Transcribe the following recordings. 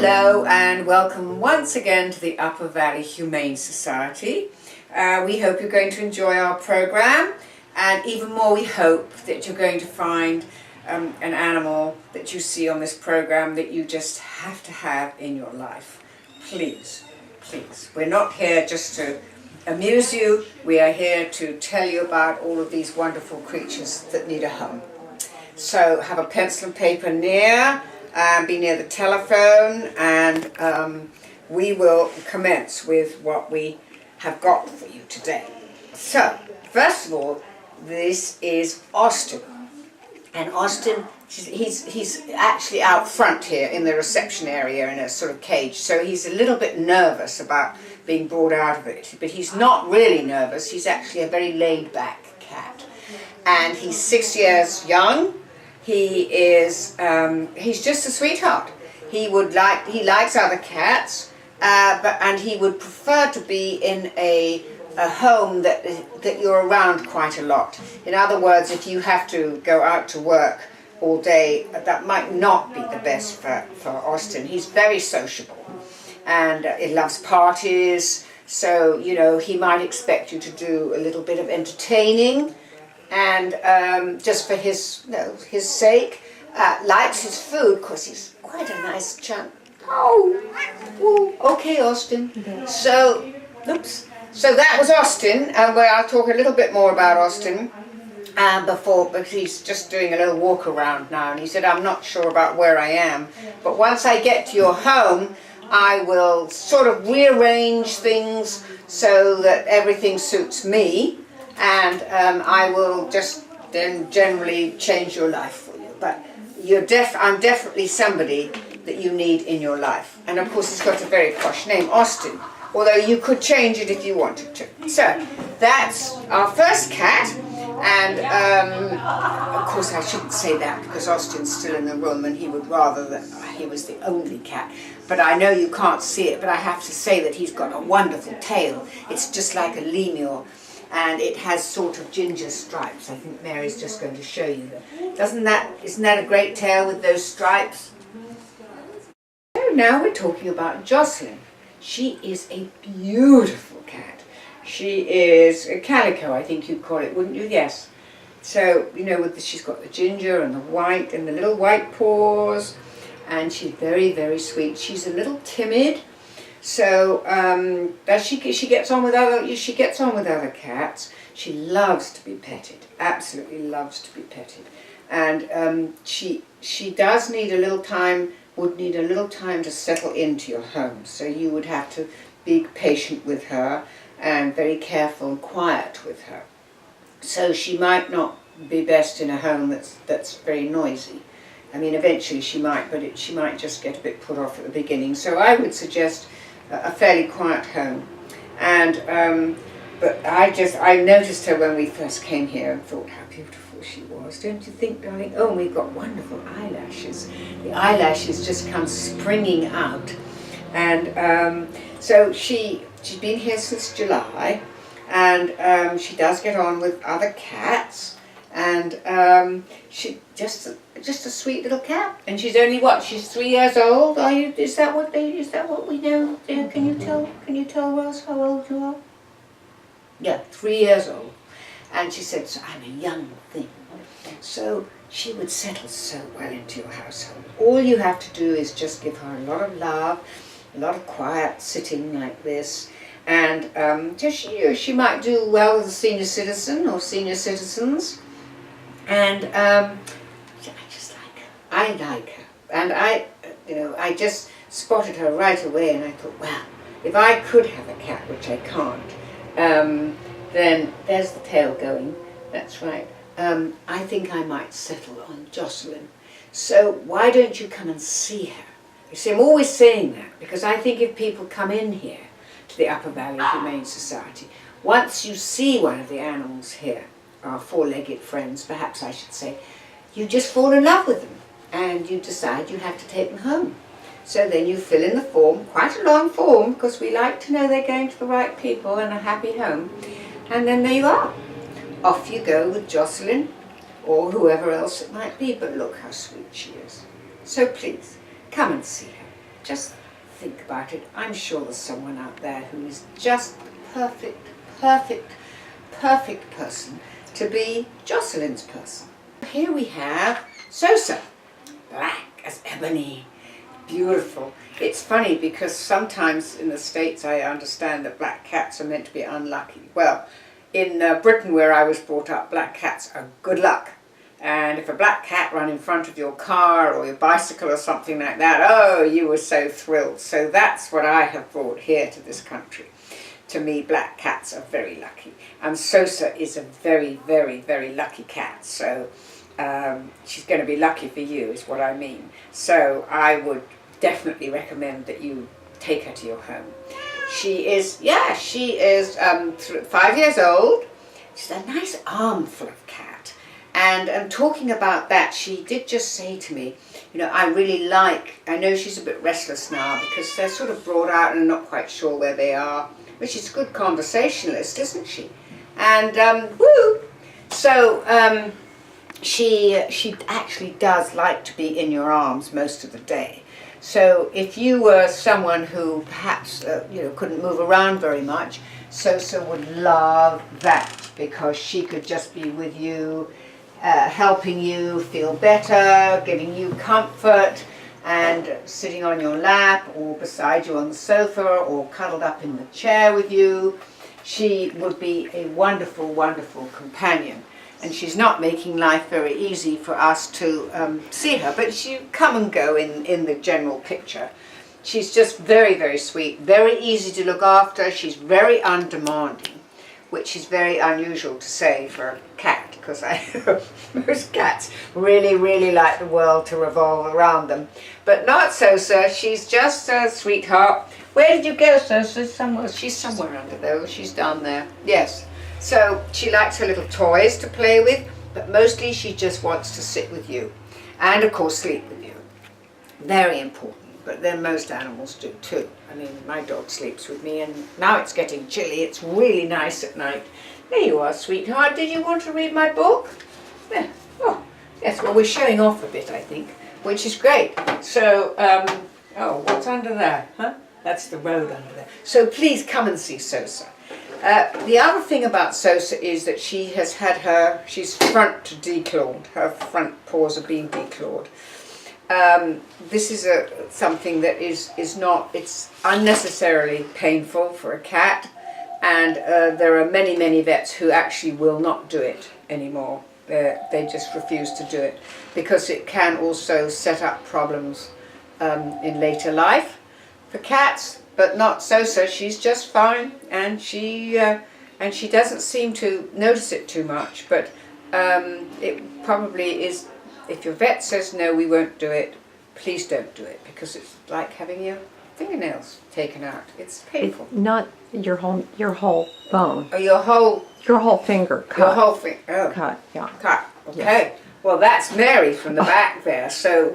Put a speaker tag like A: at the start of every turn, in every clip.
A: Hello and welcome once again to the Upper Valley Humane Society. We hope you're going to enjoy our program, and even more we hope that you're going to find an animal that you see on this program that you just have to have in your life. Please, please. We're not here just to amuse you, we are here to tell you about all of these wonderful creatures that need a home. So have a pencil and paper near. Be near the telephone, and we will commence with what we have got for you today. So, first of all, this is Austin. And Austin, he's actually out front here in the reception area in a sort of cage, so he's a little bit nervous about being brought out of it. But he's not really nervous, he's actually a very laid-back cat. And he's 6 years young. He is, he's just a sweetheart. He likes other cats, and he would prefer to be in a home that you're around quite a lot. In other words, if you have to go out to work all day, that might not be the best for Austin. He's very sociable, and he loves parties, so, you know, he might expect you to do a little bit of entertaining. And just for his sake, likes his food because he's quite a nice chap. Okay, Austin. So that was Austin, and I'll talk a little bit more about Austin but he's just doing a little walk around now, and he said, I'm not sure about where I am, but once I get to your home, I will sort of rearrange things so that everything suits me. And I will just then generally change your life for you. But I'm definitely somebody that you need in your life. And of course, it's got a very posh name, Austin. Although you could change it if you wanted to. So that's our first cat. And of course, I shouldn't say that because Austin's still in the room, and he would rather that he was the only cat. But I know you can't see it. But I have to say that he's got a wonderful tail. It's just like a lemur. And it has sort of ginger stripes. I think Mary's just going to show you that. Isn't that a great tail with those stripes? So now we're talking about Jocelyn. She is a beautiful cat. She is a calico, I think you'd call it, wouldn't you? Yes. So, you know, she's got the ginger and the white and the little white paws, and she's very, very sweet. She's a little timid. So she gets on with other cats. She loves to be petted, absolutely loves to be petted, and she does need a little time. Would need a little time to settle into your home. So you would have to be patient with her and very careful and quiet with her. So she might not be best in a home that's very noisy. I mean, eventually she might, but she might just get a bit put off at the beginning. So I would suggest a fairly quiet home. And but I noticed her when we first came here and thought how beautiful she was. Don't you think, darling? Oh, and we've got wonderful eyelashes. The eyelashes just come springing out. And so she's been here since July, and she does get on with other cats, and she just a sweet little cat. And she's only what? She's 3 years old. Are you? Is that what we know? Can you tell Rose how old you are? Yeah, 3 years old. And she said, so I'm a young thing. So she would settle so well into your household. All you have to do is just give her a lot of love, a lot of quiet sitting like this, and she might do well as a senior citizen or senior citizens. And I just like her. I like her, and I just spotted her right away, and I thought, wow, if I could have a cat, which I can't, then there's the tail going. That's right. I think I might settle on Jocelyn. So why don't you come and see her? You see, I'm always saying that because I think if people come in here to the Upper Valley Humane Society, once you see one of the animals here, our four-legged friends, perhaps I should say, you just fall in love with them and you decide you have to take them home. So then you fill in the form, quite a long form, because we like to know they're going to the right people and a happy home. And then there you are. Off you go with Jocelyn or whoever else it might be. But look how sweet she is. So please, come and see her. just think about it. I'm sure there's someone out there who is just perfect, perfect, perfect person to be Jocelyn's person. Here we have Sosa, black as ebony, beautiful. It's funny because sometimes in the States I understand that black cats are meant to be unlucky. Well, in Britain where I was brought up, black cats are good luck. And if a black cat ran in front of your car or your bicycle or something like that, oh, you were so thrilled. So that's what I have brought here to this country. To me, black cats are very lucky. And Sosa is a very, very, very lucky cat. So she's going to be lucky for you is what I mean. So I would definitely recommend that you take her to your home. She is 5 years old. She's a nice armful of cat. And talking about that, she did just say to me, you know, I know she's a bit restless now because they're sort of brought out and not quite sure where they are, but she's a good conversationalist, isn't she? And, so she actually does like to be in your arms most of the day. So if you were someone who perhaps, couldn't move around very much, Sosa would love that because she could just be with you, helping you feel better, giving you comfort, and sitting on your lap or beside you on the sofa or cuddled up in the chair with you. She would be a wonderful, wonderful companion. And she's not making life very easy for us to see her, but you come and go in the general picture. She's just very, very sweet, very easy to look after. She's very undemanding, which is very unusual to say for a cat, because most cats really, really like the world to revolve around them. But not Sosa. She's just a sweetheart. Where did you go, Sosa? She's somewhere under there. She's down there. Yes. So she likes her little toys to play with, but mostly she just wants to sit with you. And of course sleep with you. Very important, but then most animals do too. I mean, my dog sleeps with me, and now it's getting chilly. It's really nice at night. There you are, sweetheart. Did you want to read my book? There. Oh, yes, well, we're showing off a bit, I think, which is great. So, oh, what's under there? Huh? That's the road under there. So please come and see Sosa. The other thing about Sosa is that she has had she's front declawed. Her front paws are being declawed. This is something that is not, it's unnecessarily painful for a cat, and there are many, many vets who actually will not do it anymore. They just refuse to do it because it can also set up problems in later life for cats. But not Sosa. She's just fine, and she doesn't seem to notice it too much. But it probably is. If your vet says no, we won't do it, please don't do it, because it's like having your fingernails taken out. It's painful.
B: Not your whole bone.
A: Oh, your whole
B: finger cut.
A: Your whole finger. Oh.
B: Cut. Yeah.
A: Cut. Okay.
B: Yes.
A: Well, that's Mary from the back there. So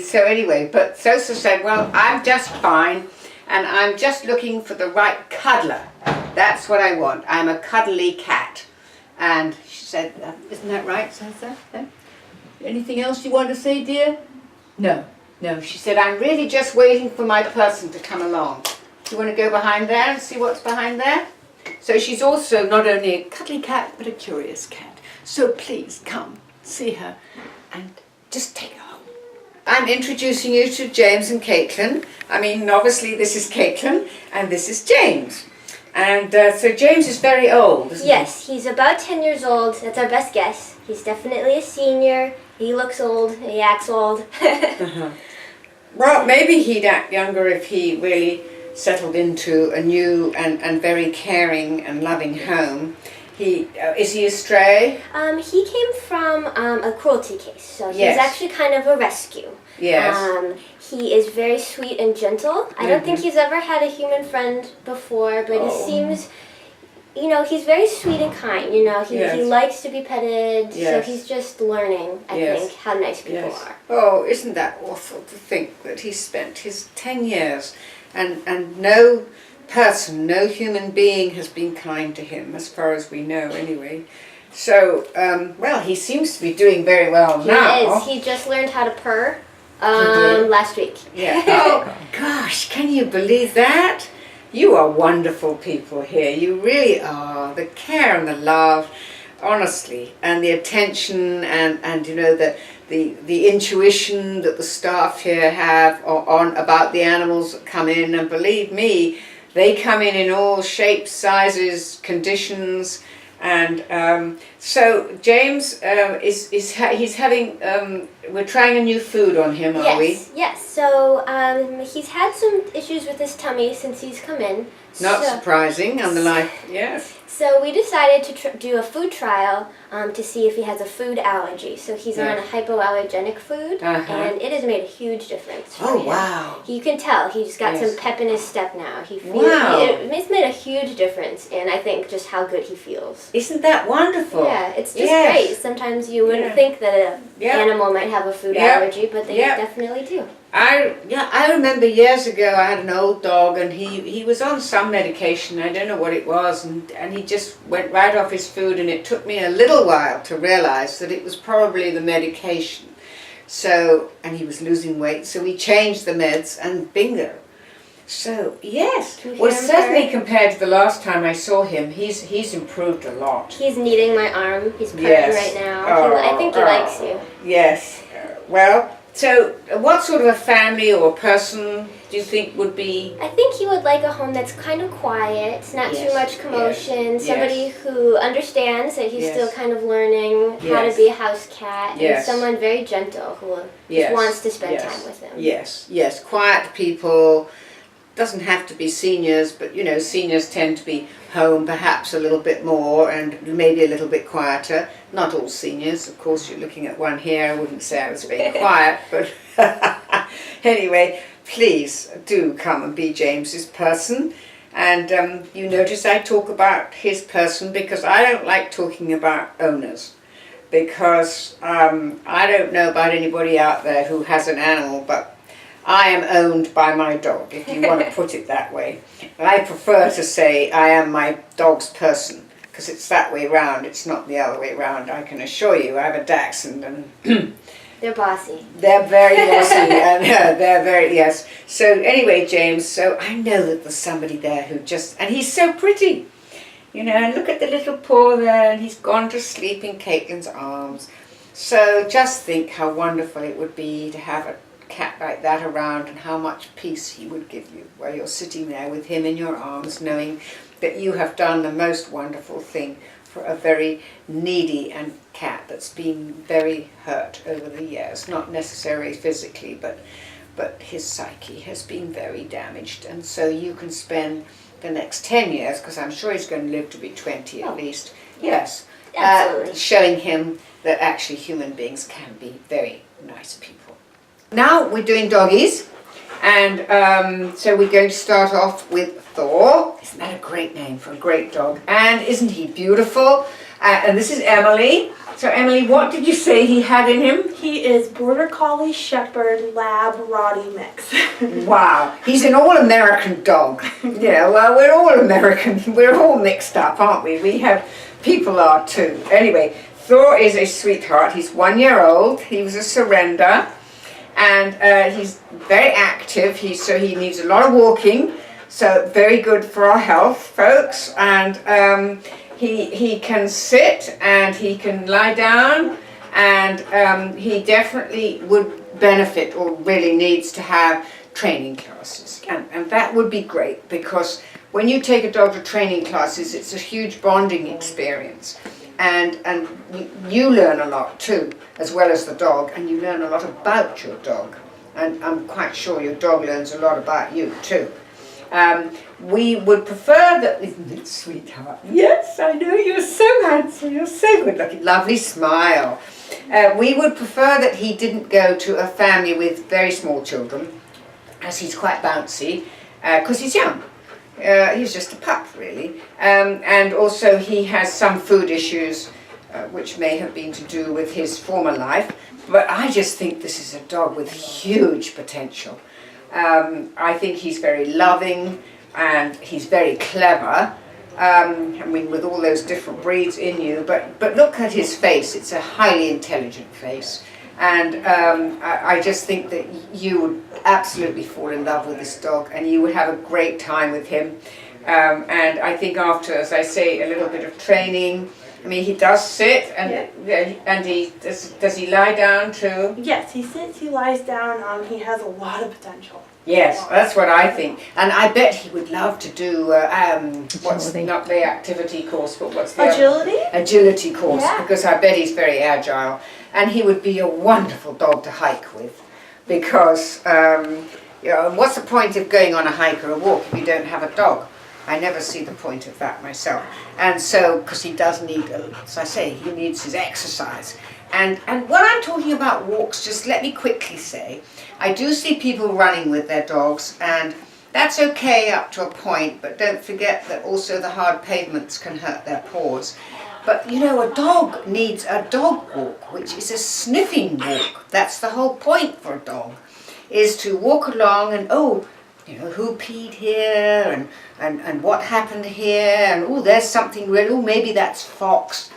A: so anyway, but Sosa said, well, I'm just fine. And I'm just looking for the right cuddler. That's what I want. I'm a cuddly cat. And she said, isn't that right, Sosa? Anything else you want to say, dear? No. She said, I'm really just waiting for my person to come along. Do you want to go behind there and see what's behind there? So she's also not only a cuddly cat, but a curious cat. So please come, see her, and just take her home. I'm introducing you to James and Caitlin. I mean, obviously this is Caitlin and this is James. And so James is very old, isn't he?
C: Yes, he's about 10 years old. That's our best guess. He's definitely a senior. He looks old. He acts old.
A: Well, maybe he'd act younger if he really settled into a new and very caring and loving home. Is he a stray?
C: He came from a cruelty case, so he's actually kind of a rescue.
A: Yes.
C: He is very sweet and gentle. I don't think he's ever had a human friend before, but he seems, he's very sweet and kind. He likes to be petted, so he's just learning, I think, how nice people are.
A: Oh, isn't that awful to think that he spent his 10 years and no person, no human being has been kind to him, as far as we know anyway. So, well, he seems to be doing very well now.
C: He is. He just learned how to purr Last week.
A: Yeah. Oh gosh, can you believe that? You are wonderful people here. You really are. The care and the love, honestly, and the attention and you know the intuition that the staff here have on about the animals that come in, and believe me, they come in all shapes, sizes, conditions. And so James he's having we're trying a new food on him, are we?
C: Yes. So he's had some issues with his tummy since he's come in.
A: Not surprising on the life, yes.
C: So we decided to do a food trial to see if he has a food allergy. So he's on a hypoallergenic food, and it has made a huge difference for him.
A: Wow.
C: You can tell he's got some pep in his step now. It's made a huge difference in, I think, just how good he feels.
A: Isn't that wonderful?
C: Yeah, it's just great. Sometimes you wouldn't think that an animal might have a food allergy, but they definitely do.
A: I remember years ago I had an old dog, and he was on some medication, I don't know what it was, and he just went right off his food, and it took me a little while to realize that it was probably the medication. So, and he was losing weight, so we changed the meds, and bingo. So, yes, well, certainly compared to the last time I saw him, he's improved a lot.
C: He's kneading my arm, he's purring right now. I think he likes you.
A: Yes, well, so what sort of a family or person do you think would be?
C: I think he would like a home that's kind of quiet, not too much commotion, somebody who understands that he's still kind of learning how to be a house cat, and someone very gentle who just wants to spend time with him.
A: Yes, quiet people. Doesn't have to be seniors, but you know, seniors tend to be home perhaps a little bit more and maybe a little bit quieter. Not all seniors, of course. You're looking at one here. I wouldn't say I was being quiet, but anyway, please do come and be James's person. And you notice I talk about his person because I don't like talking about owners, because I don't know about anybody out there who has an animal, but I am owned by my dog, if you want to put it that way. I prefer to say I am my dog's person, because it's that way round, it's not the other way round, I can assure you. I have a Dachshund, and
C: they're bossy.
A: They're very bossy, and they're very, yes. So anyway, James, so I know that there's somebody there who just, and he's so pretty, you know, and look at the little paw there, and he's gone to sleep in Caitlin's arms. So just think how wonderful it would be to have a cat like that around, and how much peace he would give you while you're sitting there with him in your arms, knowing that you have done the most wonderful thing for a very needy and cat that's been very hurt over the years, not necessarily physically, but his psyche has been very damaged, and so you can spend the next 10 years, because I'm sure he's going to live to be 20 at least, showing him that actually human beings can be very nice people. Now we're doing doggies, and so we're going to start off with Thor. Isn't that a great name for a great dog? And isn't he beautiful? And this is Emily. So Emily, what did you say he had in him?
D: He is Border Collie, Shepherd, Lab, Rottie mix.
A: Wow, he's an all-American dog. Yeah, well, we're all American. We're all mixed up, aren't we? We have, people are too. Anyway, Thor is a sweetheart. He's 1 year old. He was a surrender. And he's very active, so he needs a lot of walking, so very good for our health, folks. And he can sit and he can lie down, and he definitely would benefit, or really needs to have, training classes. And that would be great, because when you take a dog to training classes, it's a huge bonding experience. And you learn a lot too, as well as the dog, and you learn a lot about your dog, and I'm quite sure your dog learns a lot about you too. We would prefer that, isn't it, sweetheart? Yes, I know, you're so handsome, you're so good looking, lovely smile. We would prefer that he didn't go to a family with very small children, as he's quite bouncy, because he's young. He's just a pup, really, and also he has some food issues, which may have been to do with his former life, but I just think this is a dog with huge potential. I think he's very loving, and he's very clever, I mean, with all those different breeds in you, but look at his face, it's a highly intelligent face, And I just think that you would absolutely fall in love with this dog, and you would have a great time with him. And I think after, as I say, a little bit of training, I mean, he does sit, and he does he lie down too?
D: Yes, he sits, he lies down, he has a lot of potential.
A: Yes, that's what I think. And I bet he would love to do, what's not the activity course, but what's the
D: Agility?
A: Agility course,
D: Yeah.
A: because I bet he's very agile. And he would be a wonderful dog to hike with, because, you know, what's the point of going on a hike or a walk if you don't have a dog? I never see the point of that myself. And so, because he does need, as I say, he needs his exercise. And when I'm talking about walks, just let me quickly say, I do see people running with their dogs, and that's okay up to a point, but don't forget that also the hard pavements can hurt their paws. But you know, a dog needs a dog walk, which is a sniffing walk. That's the whole point for a dog, is to walk along and, oh, you know, who peed here, and what happened here, and oh, there's something real, oh, maybe that's fox.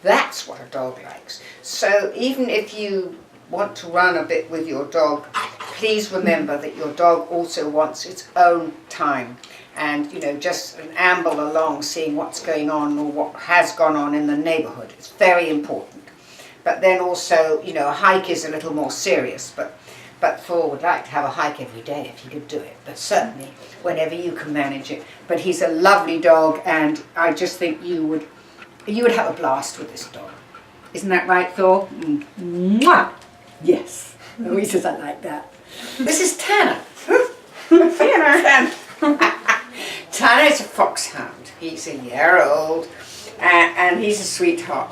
A: That's what a dog likes. So even if you want to run a bit with your dog, please remember that your dog also wants its own time. And, you know, just an amble along, seeing what's going on or what has gone on in the neighborhood. It's very important. But then also, you know, a hike is a little more serious, but Thor would like to have a hike every day if he could do it, but certainly whenever you can manage it. But he's a lovely dog, and I just think you would have a blast with this dog. Isn't that right, Thor? Mwah! Yes. Louisa's I like that. This is Tanner. Tanner. Tanner is a foxhound. He's a year old, and he's a sweetheart.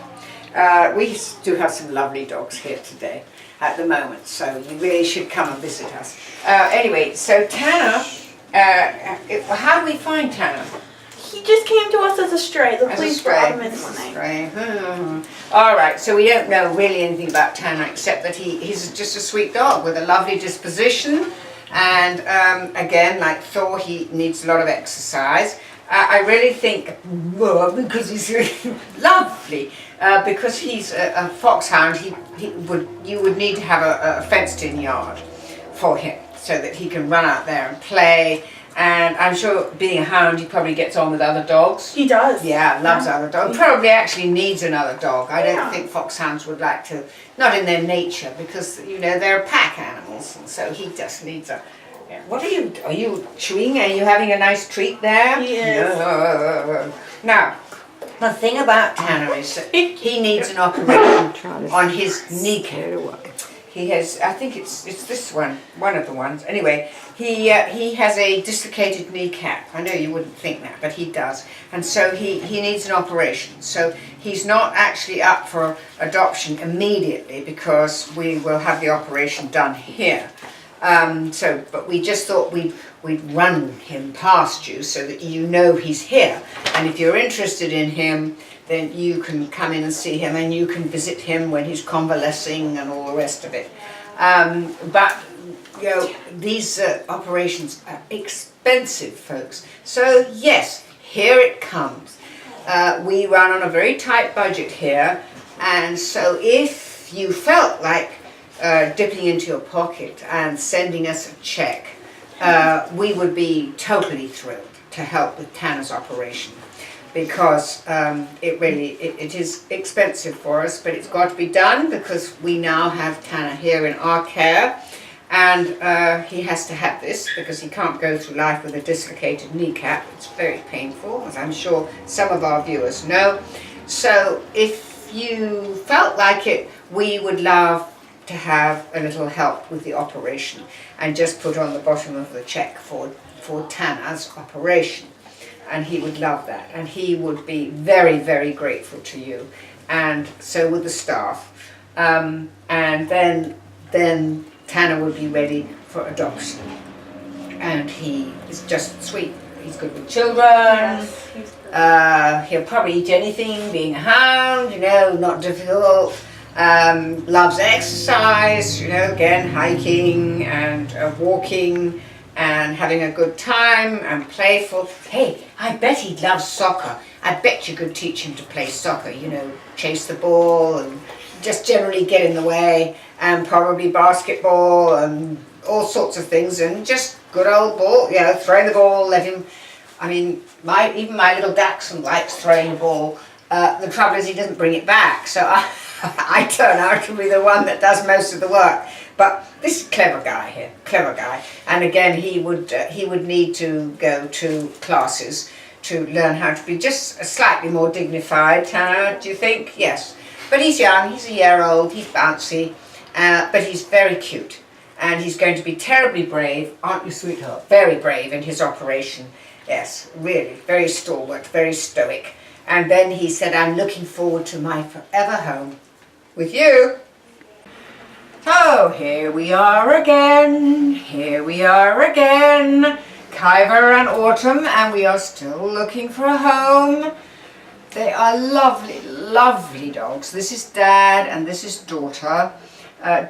A: We do have some lovely dogs here today at the moment, so you really should come and visit us. Anyway, so Tanner, how do we find Tanner?
D: He just came to us as a stray. The police brought him in one night.
A: All right, so we don't know really anything about Tanner except that he's just a sweet dog with a lovely disposition, and again, like Thor, he needs a lot of exercise. I really think, well, because he's really lovely, because he's a foxhound, you would need to have a fenced-in yard for him so that he can run out there and play. And I'm sure, being a hound, he probably gets on with other dogs.
D: He does.
A: Yeah, loves other dogs. Probably actually needs another dog. I don't think foxhounds would like to, not in their nature, because, you know, they're pack animals, and so he just needs a... What are you chewing? Are you having a nice treat there?
D: He is.
A: Now, the thing about Tanner is that he needs an operation on his kneecap. He has, I think it's this one of the ones. Anyway, he has a dislocated kneecap. I know you wouldn't think that, but he does. And so he needs an operation. So he's not actually up for adoption immediately, because we will have the operation done here. But we just thought we'd run him past you so that you know he's here. And if you're interested in him, then you can come in and see him, and you can visit him when he's convalescing and all the rest of it. But, you know, these operations are expensive, folks. So, yes, here it comes. We run on a very tight budget here, and so if you felt like dipping into your pocket and sending us a check, we would be totally thrilled to help with Tanner's operation, because it is expensive for us, but it's got to be done because we now have Tanner here in our care, and he has to have this because he can't go through life with a dislocated kneecap. It's very painful, as I'm sure some of our viewers know. So if you felt like it, we would love to have a little help with the operation, and just put on the bottom of the check for Tanner's operation, and he would love that, and he would be very, very grateful to you, and so would the staff, and then Tanner would be ready for adoption, and he is just sweet. He's good with children. Yes, he'll probably eat anything, being a hound, you know, not difficult. Loves exercise, you know, again, hiking and walking and having a good time and playful. Hey, I bet he loves soccer. I bet you could teach him to play soccer, you know, chase the ball and just generally get in the way, and probably basketball and all sorts of things, and just good old ball, you know, throw the ball, let him, I mean, even my little Dachshund likes throwing the ball. The trouble is he doesn't bring it back, so I turn out to be the one that does most of the work. But this is a clever guy here, clever guy. And again, he would need to go to classes to learn how to be just slightly more dignified, do you think? Yes. But he's young, he's a year old, he's bouncy, but he's very cute. And he's going to be terribly brave, aren't you, sweetheart? Very brave in his operation. Yes, really, very stalwart, very stoic. And then he said, I'm looking forward to my forever home with you. So here we are again, Kyra and Autumn, and we are still looking for a home. They are lovely, lovely dogs. This is Dad and this is Daughter.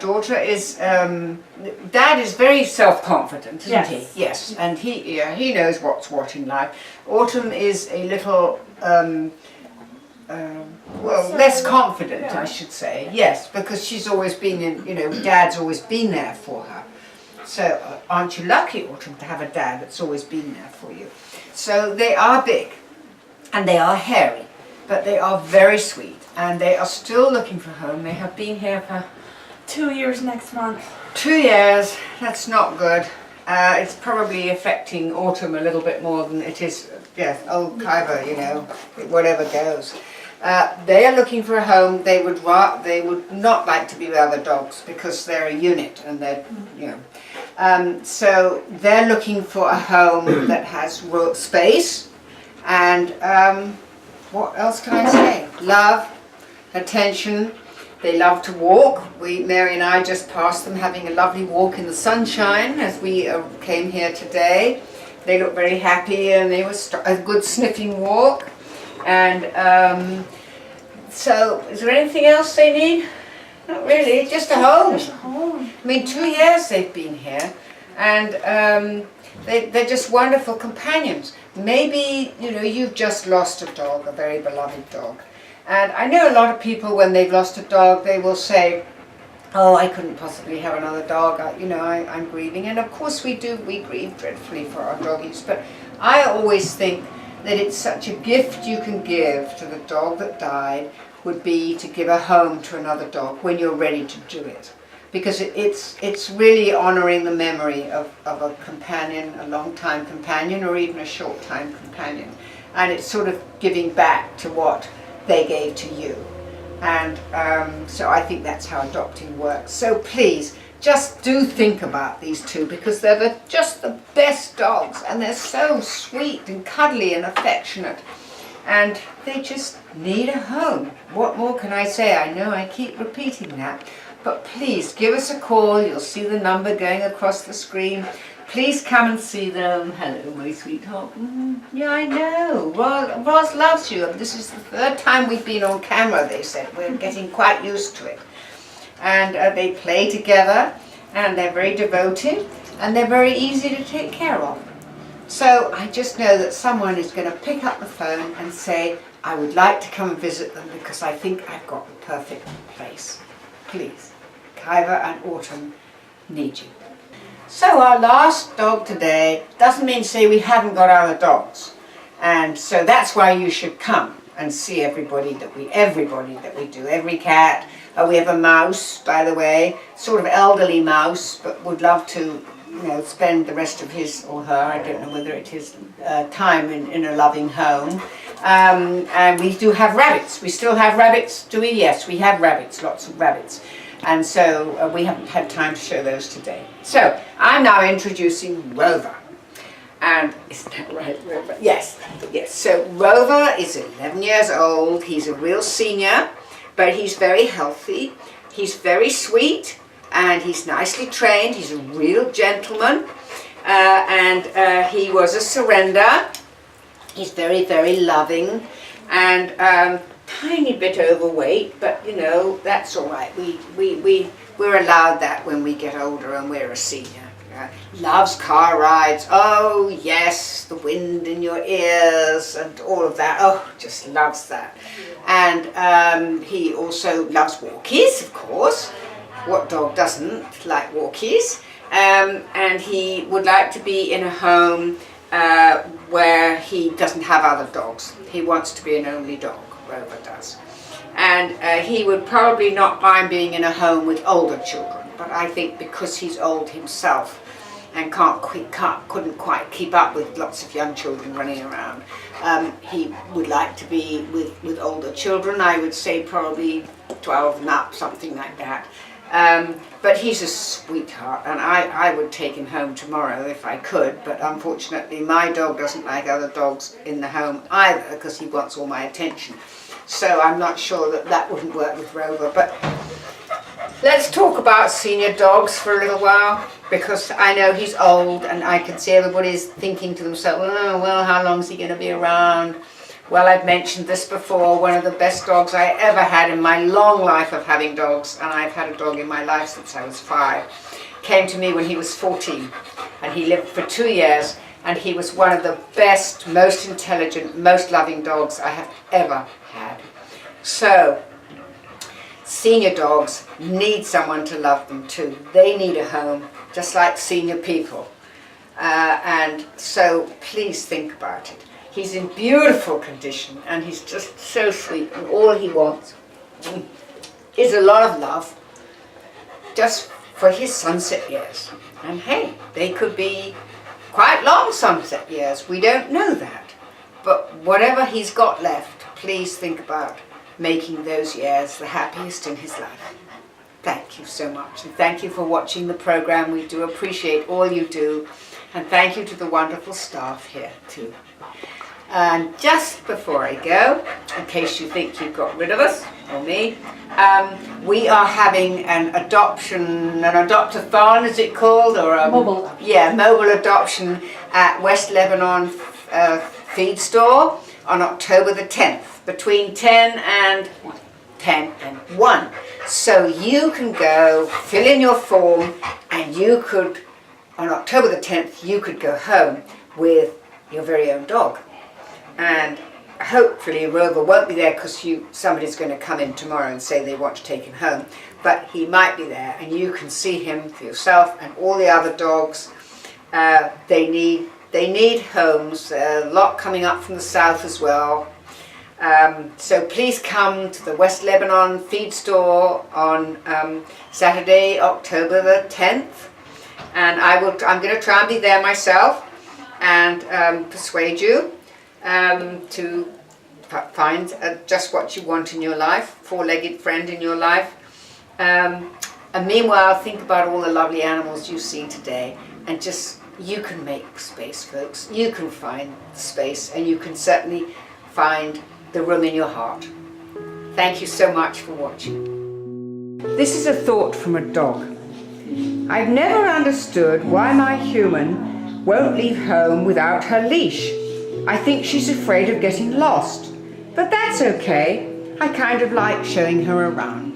A: Daughter is, Dad is very self-confident, isn't he? Yes, and he knows what's what in life. Autumn is a little, well, less confident, I should say. Yes, because she's always been in, you know, Dad's always been there for her. So aren't you lucky, Autumn, to have a dad that's always been there for you? So they are big and they are hairy, but they are very sweet and they are still looking for a home. They have been here for
D: 2 years next month.
A: 2 years, that's not good. It's probably affecting Autumn a little bit more than it is, yes, old Kyra, you know, whatever goes. They are looking for a home. They would not like to be with other dogs because they're a unit and they're, you know. So they're looking for a home that has space and what else can I say? Love, attention. They love to walk. Mary and I just passed them having a lovely walk in the sunshine as we came here today. They looked very happy and they were a good sniffing walk. And so, is there anything else they need? Not really, just a home.
D: Just a home.
A: I mean, 2 years they've been here, and they're just wonderful companions. Maybe, you know, you've just lost a dog, a very beloved dog. And I know a lot of people, when they've lost a dog, they will say, oh, I couldn't possibly have another dog, I'm grieving. And of course we do, we grieve dreadfully for our doggies, but I always think that it's such a gift you can give to the dog that died would be to give a home to another dog when you're ready to do it. Because it's really honouring the memory of a companion, a long-time companion, or even a short-time companion. And it's sort of giving back to what they gave to you. And so I think that's how adopting works. So please, just do think about these two because they're just the best dogs and they're so sweet and cuddly and affectionate. And they just need a home. What more can I say? I know I keep repeating that. But please give us a call. You'll see the number going across the screen. Please come and see them. Hello, my sweetheart. Yeah, I know. Roz loves you. And this is the third time we've been on camera, they said. We're getting quite used to it. And they play together. And they're very devoted. And they're very easy to take care of. So I just know that someone is going to pick up the phone and say, I would like to come and visit them because I think I've got the perfect place. Please, Kyra and Autumn need you. So our last dog today doesn't mean to say we haven't got other dogs. And so that's why you should come and see everybody that we do. Every cat. We have a mouse, by the way, sort of elderly mouse, but would love to, you know, spend the rest of his or her, I don't know whether it is, time in a loving home. And we do have rabbits. We still have rabbits, do we? Yes, we have rabbits, lots of rabbits. And so we haven't had time to show those today. So I'm now introducing Rover. And isn't that right, Rover? Yes, yes. So Rover is 11 years old. He's a real senior, but he's very healthy. He's very sweet. And he's nicely trained. He's a real gentleman. And he was a surrender. He's very, very loving. And tiny bit overweight, but you know, that's all right. We're allowed that when we get older and we're a senior. Loves car rides. Oh yes, the wind in your ears and all of that. Oh, just loves that. And he also loves walkies, of course. What dog doesn't like walkies? And he would like to be in a home where he doesn't have other dogs. He wants to be an only dog, Rover does. And he would probably not mind being in a home with older children, but I think because he's old himself and couldn't quite keep up with lots of young children running around, he would like to be with older children. I would say probably 12 and up, something like that. But he's a sweetheart, and I would take him home tomorrow if I could, but unfortunately my dog doesn't like other dogs in the home either because he wants all my attention. So I'm not sure that wouldn't work with Rover. But let's talk about senior dogs for a little while, because I know he's old and I can see everybody's thinking to themselves, oh, well, how long is he going to be around? Well, I've mentioned this before, one of the best dogs I ever had in my long life of having dogs, and I've had a dog in my life since I was 5, came to me when he was 14, and he lived for 2 years, and he was one of the best, most intelligent, most loving dogs I have ever had. So, senior dogs need someone to love them too. They need a home, just like senior people. And so, please think about it. He's in beautiful condition and he's just so sweet, and all he wants is a lot of love just for his sunset years. And hey, they could be quite long sunset years, we don't know that. But whatever he's got left, please think about making those years the happiest in his life. Thank you so much, and thank you for watching the program. We do appreciate all you do, and thank you to the wonderful staff here too. And just before I go, in case you think you've got rid of us, or me, we are having an adopt-a-thon, is it called? Or
B: Mobile.
A: Yeah, mobile adoption at West Lebanon Feed Store on October the 10th, between 10 and 1. So you can go, fill in your form, and you could, on October the 10th, you could go home with your very own dog. And hopefully Rover won't be there because somebody's going to come in tomorrow and say they want to take him home. But he might be there, and you can see him for yourself and all the other dogs. They need homes. A lot coming up from the south as well. So please come to the West Lebanon Feed Store on Saturday, October the 10th. And I'm going to try and be there myself and persuade you to find just what you want in your life, four-legged friend in your life. And meanwhile, think about all the lovely animals you've seen today, and just, you can make space, folks. You can find space, and you can certainly find the room in your heart. Thank you so much for watching. This is a thought from a dog. I've never understood why my human won't leave home without her leash. I think she's afraid of getting lost. But that's okay. I kind of like showing her around.